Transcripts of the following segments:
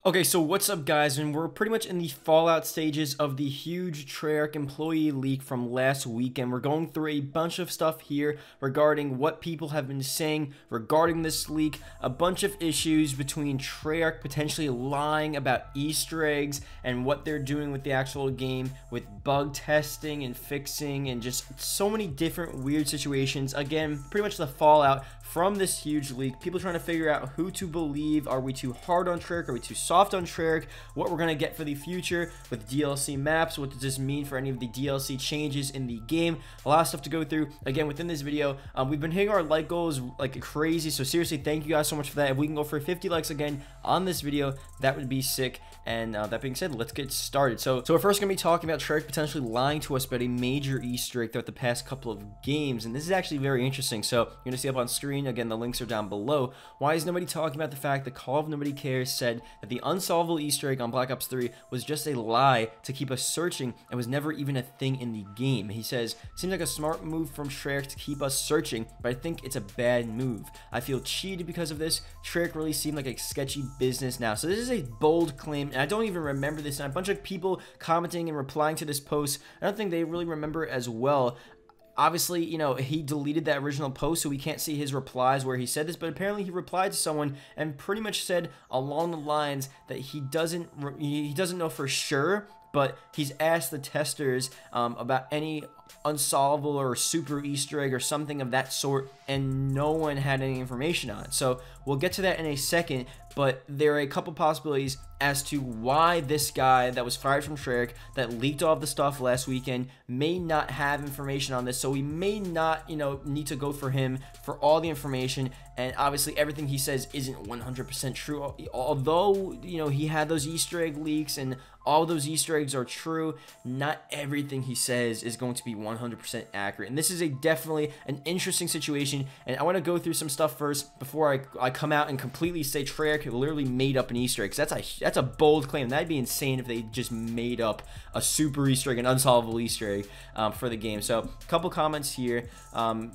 Okay, so what's up guys, and we're pretty much in the fallout stages of the huge Treyarch employee leak from last weekend. We're going through a bunch of stuff here regarding what people have been saying regarding this leak, a bunch of issues between Treyarch potentially lying about Easter eggs and what they're doing with the actual game, with bug testing and fixing and just so many different weird situations. Again, pretty much the fallout from this huge leak, people trying to figure out who to believe. Are we too hard on Treyarch? Are we too soft on Treyarch? What we're going to get for the future with DLC maps? What does this mean for any of the DLC changes in the game? A lot of stuff to go through. Again, within this video, we've been hitting our like goals like crazy, so seriously, thank you guys so much for that. If we can go for 50 likes again on this video, that would be sick. And that being said, let's get started. So we're first going to be talking about Treyarch potentially lying to us about a major Easter egg throughout the past couple of games, and this is actually very interesting. So you're going to see up on screen. Again, the links are down below. Why is nobody talking about the fact that Call of Nobody Cares said that the unsolvable Easter egg on Black Ops 3 was just a lie to keep us searching and was never even a thing in the game? He says, seems like a smart move from Treyarch to keep us searching, but I think it's a bad move. I feel cheated because of this. Treyarch really seemed like a sketchy business now. So this is a bold claim, and I don't even remember this, and a bunch of people commenting and replying to this post, I don't think they really remember it as well. Obviously, you know, he deleted that original post, so we can't see his replies where he said this, but apparently he replied to someone and pretty much said along the lines that he doesn't know for sure, but he's asked the testers about any unsolvable or super Easter egg or something of that sort, and no one had any information on it. So we'll get to that in a second, but there are a couple possibilities as to why this guy that was fired from Treyarch, that leaked all of the stuff last weekend, may not have information on this. So we may not, you know, need to go for him for all the information. And obviously everything he says isn't 100% true. Although, you know, he had those Easter egg leaks and all those Easter eggs are true, not everything he says is going to be 100% accurate. And this is definitely an interesting situation. And I want to go through some stuff first before I come out and completely say Treyarch literally made up an Easter egg. 'Cause that's a bold claim. That'd be insane if they just made up a super Easter egg, an unsolvable Easter egg for the game. So a couple comments here.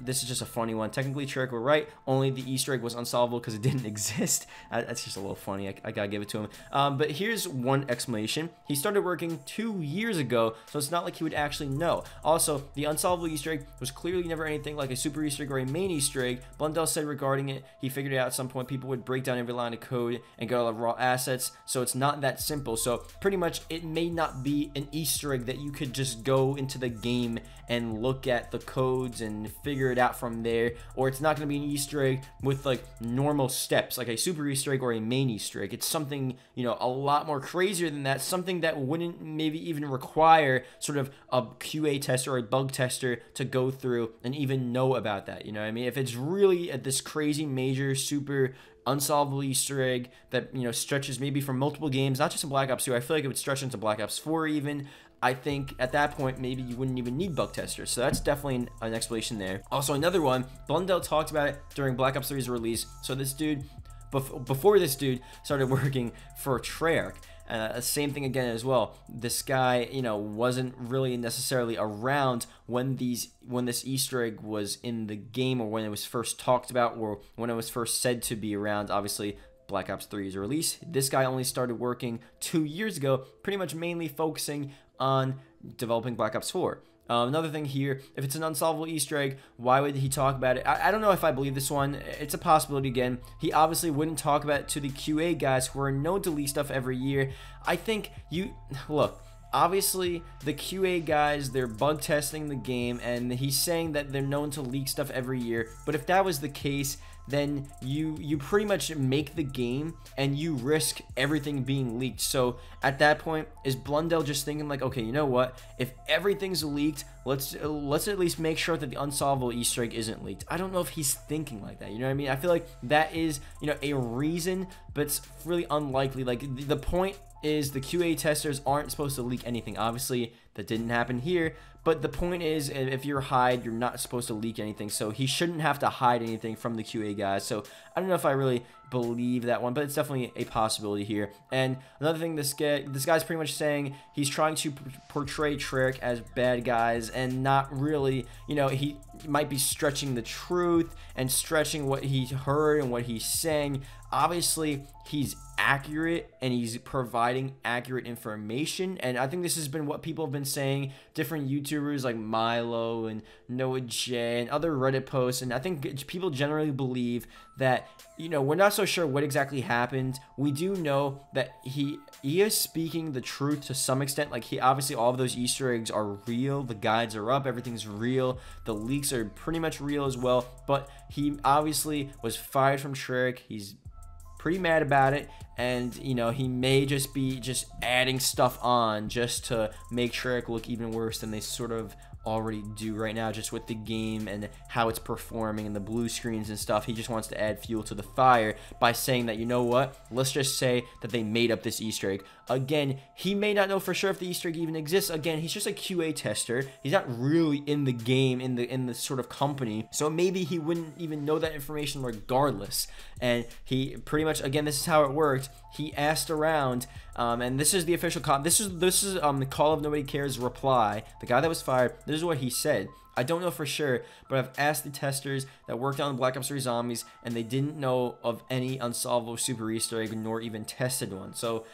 This is just a funny one. Technically, Treyarch were right. Only the Easter egg was unsolvable because it didn't exist. That's just a little funny. I gotta give it to him. But here's one explanation. He started working 2 years ago, so it's not like he would actually know. Also, the unsolvable Easter egg was clearly never anything like a super Easter egg or a main Easter egg. Blundell said regarding it, he figured it out at some point. People would break down every line of code and get all the raw assets, so it's not that simple. So pretty much it may not be an Easter egg that you could just go into the game and look at the codes and figure it out from there, or it's not going to be an Easter egg with like normal steps like a super Easter egg or a main Easter egg. It's something, you know, a lot more crazier than that, something that wouldn't maybe even require sort of a QA tester or a bug tester to go through and even know about that. You know what I mean? If it's really this crazy major super unsolvable Easter egg that, you know, stretches maybe from multiple games, not just in Black Ops 2, I feel like it would stretch into Black Ops 4 even. I think at that point maybe you wouldn't even need bug testers, so that's definitely an explanation there. Also, another one, Blundell talked about it during Black Ops 3's release. So this dude, before this dude started working for Treyarch, same thing again as well. This guy, you know, wasn't really necessarily around when this Easter egg was in the game, or when it was first talked about, or when it was first said to be around. Obviously, Black Ops 3's release. This guy only started working 2 years ago, pretty much mainly focusing on developing Black Ops 4. Another thing here, if it's an unsolvable Easter egg, why would he talk about it? I don't know if I believe this one. It's a possibility again. He obviously wouldn't talk about it to the QA guys who are known to leak stuff every year. I think look, obviously the QA guys, they're bug testing the game, and he's saying that they're known to leak stuff every year. But if that was the case, then you pretty much make the game and you risk everything being leaked. So at that point, is Blundell just thinking like, okay, you know what, if everything's leaked, let's at least make sure that the unsolvable Easter egg isn't leaked? I don't know if he's thinking like that, you know what I mean? I feel like that is, you know, a reason, but it's really unlikely. Like the point is the QA testers aren't supposed to leak anything. Obviously that didn't happen here, but the point is, if you're Hyde, you're not supposed to leak anything, so he shouldn't have to hide anything from the QA guys. So I don't know if I really believe that one, but it's definitely a possibility here. And another thing, this guy's pretty much saying he's trying to portray Treyarch as bad guys, and not really, you know, he might be stretching the truth and stretching what he heard and what he's saying. obviously he's accurate and he's providing accurate information, and I think this has been what people have been saying. Different YouTubers like Milo and Noah J and other Reddit posts, and I think people generally believe that, you know, we're not so sure what exactly happened. We do know that he is speaking the truth to some extent. Like, he obviously, all of those Easter eggs are real, the guides are up, everything's real, the leaks are pretty much real as well, but he obviously was fired from Treyarch. He's pretty mad about it, and you know, he may just be adding stuff on just to make Treyarch look even worse than they sort of already do right now, just with the game and how it's performing and the blue screens and stuff. He just wants to add fuel to the fire by saying that, you know what, let's just say that they made up this Easter egg. Again, he may not know for sure if the Easter egg even exists. Again, he's just a QA tester. He's not really in the game, in the sort of company, so maybe he wouldn't even know that information regardless. And he pretty much, again, this is how it worked. He asked around, and this is the official this is the Call of Nobody Cares reply. The guy that was fired, this is what he said: I don't know for sure, but I've asked the testers that worked on Black Ops 3 Zombies, and they didn't know of any unsolvable super Easter egg, nor even tested one. So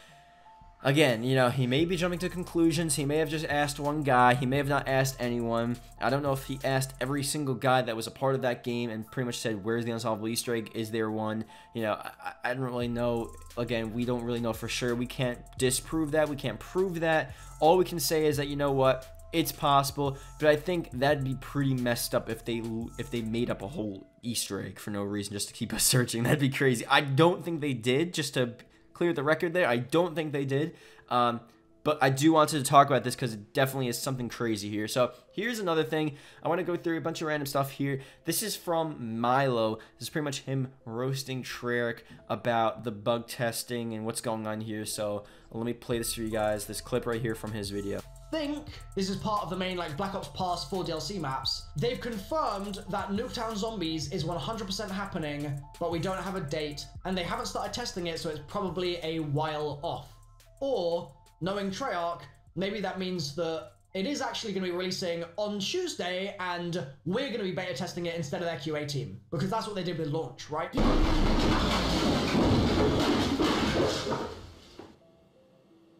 again, you know, he may be jumping to conclusions. He may have just asked one guy. He may have not asked anyone. I don't know if he asked every single guy that was a part of that game and pretty much said, where's the unsolvable Easter egg? Is there one? You know, I don't really know. Again, we don't really know for sure. We can't disprove that. We can't prove that. All we can say is that, you know what, it's possible, but I think that'd be pretty messed up if they made up a whole Easter egg for no reason just to keep us searching. That'd be crazy. I don't think they did, just to clear the record there. I don't think they did, but I do want to talk about this because it definitely is something crazy here. So here's another thing. I want to go through a bunch of random stuff here. This is from Milo. This is pretty much him roasting Treyarch about the bug testing and what's going on here. So let me play this for you guys, this clip right here from his video. Think this is part of the main Black Ops Pass 4 DLC maps. They've confirmed that Nuketown Zombies is 100% happening, but we don't have a date, and they haven't started testing it, so it's probably a while off. Or, knowing Treyarch, maybe that means that it is actually going to be releasing on Tuesday, and we're going to be beta testing it instead of their QA team, because that's what they did with launch, right?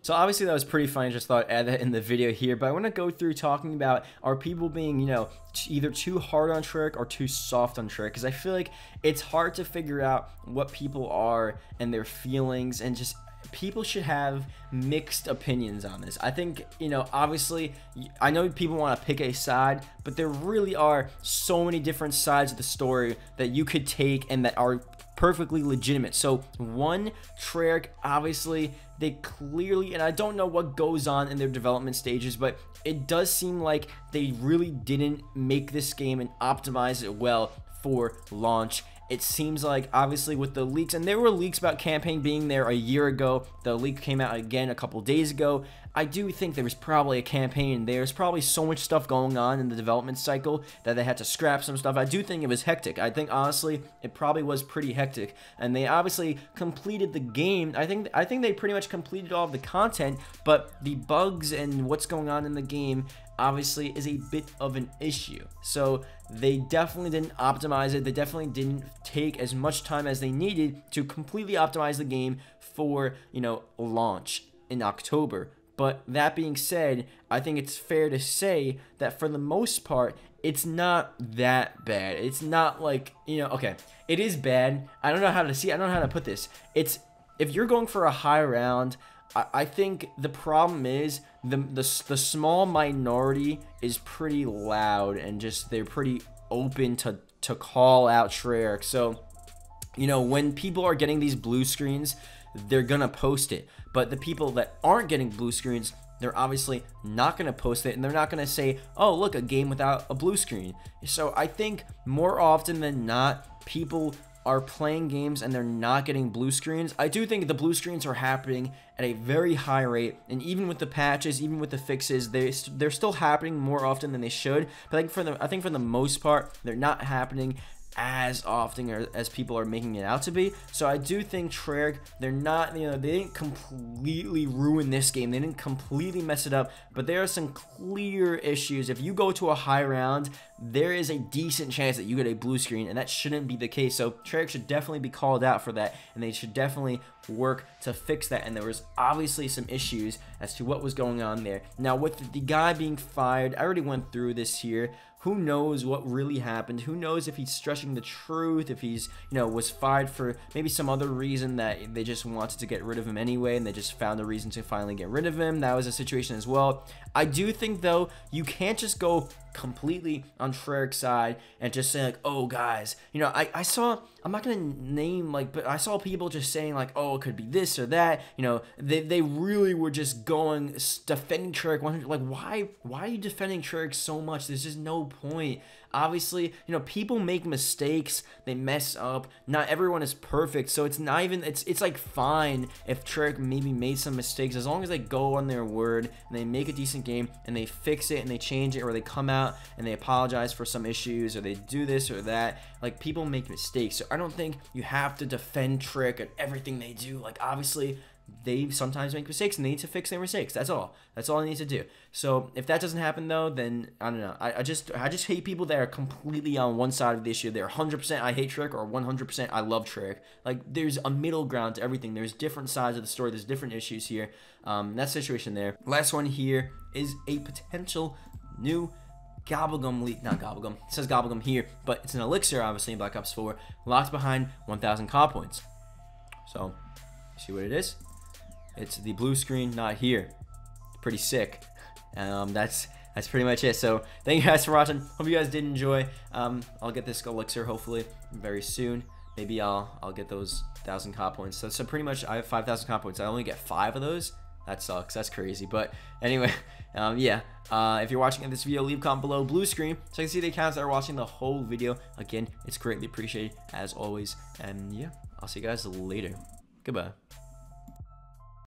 So obviously that was pretty funny. Just thought I'd add that in the video here, but I want to go through talking about, are people being, you know, either too hard on Treyarch or too soft on Treyarch? Because I feel like it's hard to figure out what people are and their feelings, and just people should have mixed opinions on this. I think, you know, obviously, I know people want to pick a side, but there really are so many different sides of the story that you could take and that are perfectly legitimate. So one, Treyarch, obviously they clearly, and I don't know what goes on in their development stages, but it does seem like they really didn't make this game and optimize it well for launch. It seems like, obviously, with the leaks, and there were leaks about campaign being there a year ago. The leak came out again a couple days ago. I do think there was probably a campaign. There's probably so much stuff going on in the development cycle that they had to scrap some stuff. I do think it was hectic. I think, honestly, it probably was pretty hectic. And they obviously completed the game. I think they pretty much completed all of the content, but the bugs and what's going on in the game obviously is a bit of an issue. So they definitely didn't optimize it. They definitely didn't take as much time as they needed to completely optimize the game for, you know, launch in October. But that being said, I think it's fair to say that for the most part, it's not that bad. It's not like, you know, okay, it is bad. I don't know how to put this. It's, if you're going for a high round, I think the problem is the small minority is pretty loud, and just they're pretty open to call out Treyarch. So, you know, when people are getting these blue screens, they're gonna post it. But the people that aren't getting blue screens, they're obviously not gonna post it, and they're not gonna say, oh, look, a game without a blue screen. So I think more often than not, people are playing games and they're not getting blue screens. I do think the blue screens are happening at a very high rate, and even with the patches, even with the fixes, they're still happening more often than they should. But I think for the most part, they're not happening as often as people are making it out to be. So I do think Treyarch, they're not, you know, they didn't completely ruin this game. They didn't completely mess it up, but there are some clear issues. If you go to a high round, there is a decent chance that you get a blue screen, and that shouldn't be the case. So Treyarch should definitely be called out for that, and they should definitely work to fix that. And there was obviously some issues as to what was going on there. Now, with the guy being fired, I already went through this here. Who knows what really happened? Who knows if he's stretching the truth, if he's, you know, was fired for maybe some other reason that they just wanted to get rid of him anyway, and they just found a reason to finally get rid of him. That was a situation as well. I do think, though, you can't just go completely on Treyarch's side and just say, like, oh, guys, you know, I saw, I'm not going to name, like, but I saw people just saying, like, oh, it could be this or that. You know, they really were just going, defending Treyarch 100. Like, why are you defending Treyarch so much? There's just no point. Obviously, you know, people make mistakes, they mess up, not everyone is perfect, so it's not even, it's like fine if Treyarch maybe made some mistakes, as long as they go on their word and they make a decent game and they fix it and they change it, or they come out and they apologize for some issues, or they do this or that. Like, people make mistakes, so I don't think you have to defend Treyarch and everything they do. Like, obviously they sometimes make mistakes and they need to fix their mistakes. That's all they need to do. So if that doesn't happen, though, then I don't know. I just hate people that are completely on one side of the issue. They're 100% I hate Treyarch, or 100% I love Treyarch. Like, there's a middle ground to everything. There's different sides of the story. There's different issues here. That situation there. Last one here is a potential new Gobblegum leak. Not Gobblegum. It says Gobblegum here, but it's an elixir, obviously, in Black Ops 4. Locked behind 1,000 COD points. So, see what it is? It's the blue screen, not here. Pretty sick. That's pretty much it. So thank you guys for watching. Hope you guys did enjoy. I'll get this elixir hopefully very soon. Maybe I'll get those 1,000 COD points. So pretty much I have 5,000 COD points. I only get 5 of those. That sucks. That's crazy. But anyway, yeah. If you're watching this video, leave a comment below, blue screen, so I can see the accounts that are watching the whole video. Again, it's greatly appreciated as always. And yeah, I'll see you guys later. Goodbye.